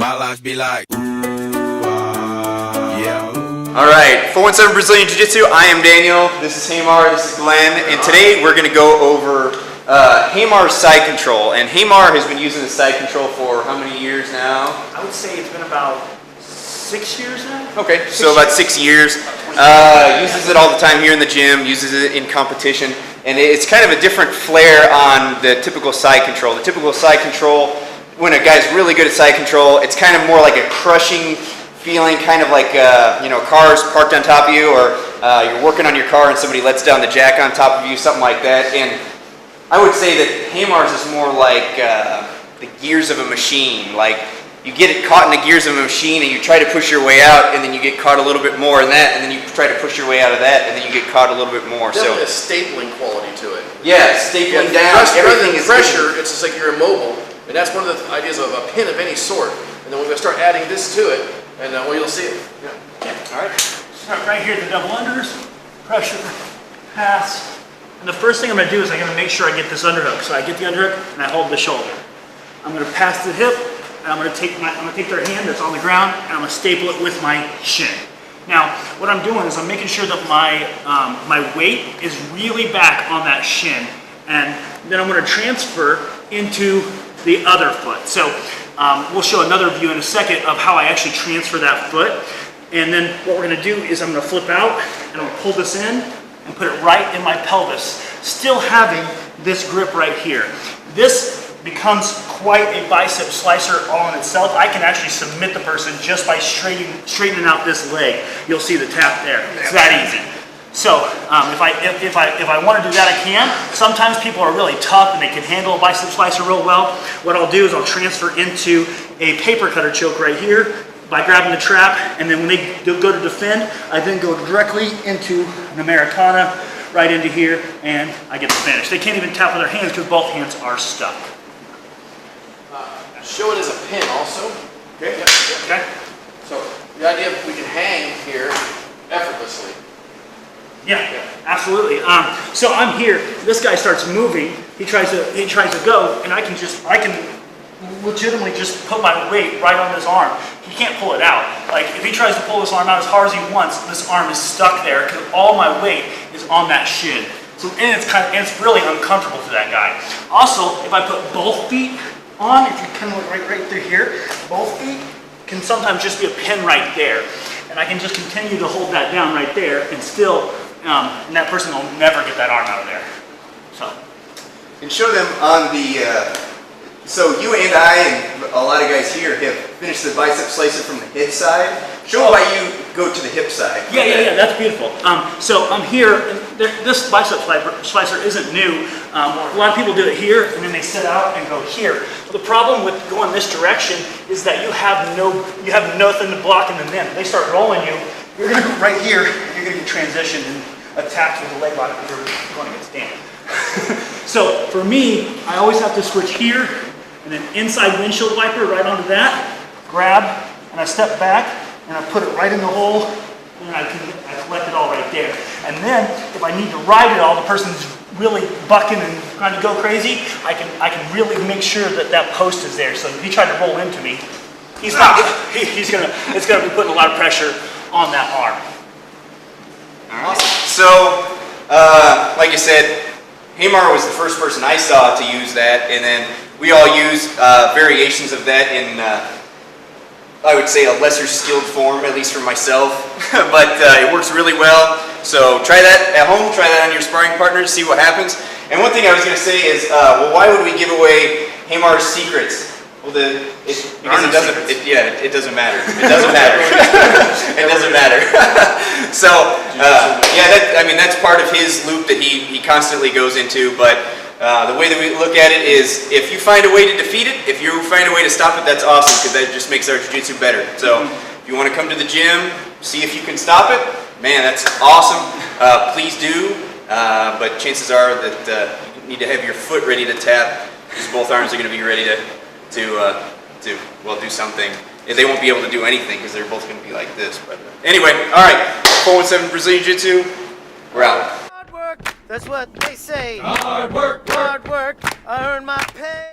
My life be like, yeah. Alright, 417 Brazilian Jiu-Jitsu, I am Daniel, this is Hamar, this is Glenn, and today we're going to go over Hamar's side control. And Hamar has been using the side control for how many years now? I would say it's been about 6 years now. Okay, so about 6 years. Uses it all the time here in the gym, uses it in competition, and it's kind of a different flair on the typical side control. The typical side control, when a guy's really good at side control, it's kind of more like a crushing feeling, kind of like cars parked on top of you, or you're working on your car and somebody lets down the jack on top of you, something like that. And I would say that Hamar's is more like the gears of a machine. Like, you get it caught in the gears of a machine and you try to push your way out, and then you get caught a little bit more in that, and then you try to push your way out of that, and then you get caught a little bit more. Definitely a stapling quality to it. Yeah, stapling down. Everything is pressure. It's just like you're immobile, and that's one of the ideas of a pin of any sort. And then we're going to start adding this to it, and well, you'll see it. Yeah. All right. Start right here, the double unders, pressure, pass. And the first thing I'm going to do is I'm going to make sure I get this underhook. So I get the underhook and I hold the shoulder. I'm going to pass the hip, and I'm going to take their hand that's on the ground, and I'm going to staple it with my shin. Now, what I'm doing is I'm making sure that my weight is really back on that shin, and then I'm going to transfer into the other foot. So we'll show another view in a second of how I actually transfer that foot. And then what we're going to do is I'm going to flip out, and I'm going to pull this in and put it right in my pelvis, still having this grip right here. This becomes quite a bicep slicer all in itself. I can actually submit the person just by straightening out this leg. You'll see the tap there. It's that easy. So if I want to do that, I can. Sometimes people are really tough and they can handle a bicep slicer real well. What I'll do is I'll transfer into a paper cutter choke right here by grabbing the trap, and then when they go to defend, I then go directly into an Americana, right into here, and I get the finish. They can't even tap with their hands because both hands are stuck. Show it as a pin also. Okay. Okay. So the idea of we can hang here effortlessly. Yeah, absolutely. So I'm here. This guy starts moving. He tries to go, and I can legitimately just put my weight right on this arm. He can't pull it out. Like, if he tries to pull this arm out as hard as he wants, this arm is stuck there because all my weight is on that shin. So and it's really uncomfortable for that guy. Also, if I put both feet on, if you kind of look right through here, both feet can sometimes just be a pin right there, and I can just continue to hold that down right there, and still, and that person will never get that arm out of there. So, And show them on the. So you and I and a lot of guys here have finished the bicep slicer from the hip side. Show why you go to the hip side. Yeah, that's beautiful. So I'm here, and this bicep slicer isn't new. A lot of people do it here, and then they sit out and go here. The problem with going this direction is that you have nothing to block in the end. They start rolling you. You're going to go right here, and you're going to get transitioned and attacked with a leg lock because you're going against Dan. So for me, I always have to switch here, and then inside windshield wiper right onto that, grab, and I step back, and I put it right in the hole, and I collect it all right there. And then, if I need to ride it all, the person's really bucking and trying to go crazy, I can really make sure that that post is there. So if he tried to roll into me, it's gonna be putting a lot of pressure on that arm. All right. So, like you said, Hamar was the first person I saw to use that, and then we all use variations of that in, I would say, a lesser skilled form, at least for myself, but it works really well. So try that at home, try that on your sparring partners, see what happens. And one thing I was going to say is, well, why would we give away Hamar's secrets? Well, because it doesn't matter. It doesn't matter. It doesn't matter. So, that's part of his loop that he constantly goes into. But the way that we look at it is, if you find a way to defeat it, if you find a way to stop it, that's awesome, because that just makes our jiu-jitsu better. So, if you want to come to the gym, see if you can stop it, man, that's awesome. Please do. But chances are that you need to have your foot ready to tap, because both arms are going to be ready to do something. They won't be able to do anything because they're both going to be like this. But anyway, all right, 417 Brazilian Jiu-Jitsu, we're out. Hard work, that's what they say. Hard work. Hard work, I earn my pay.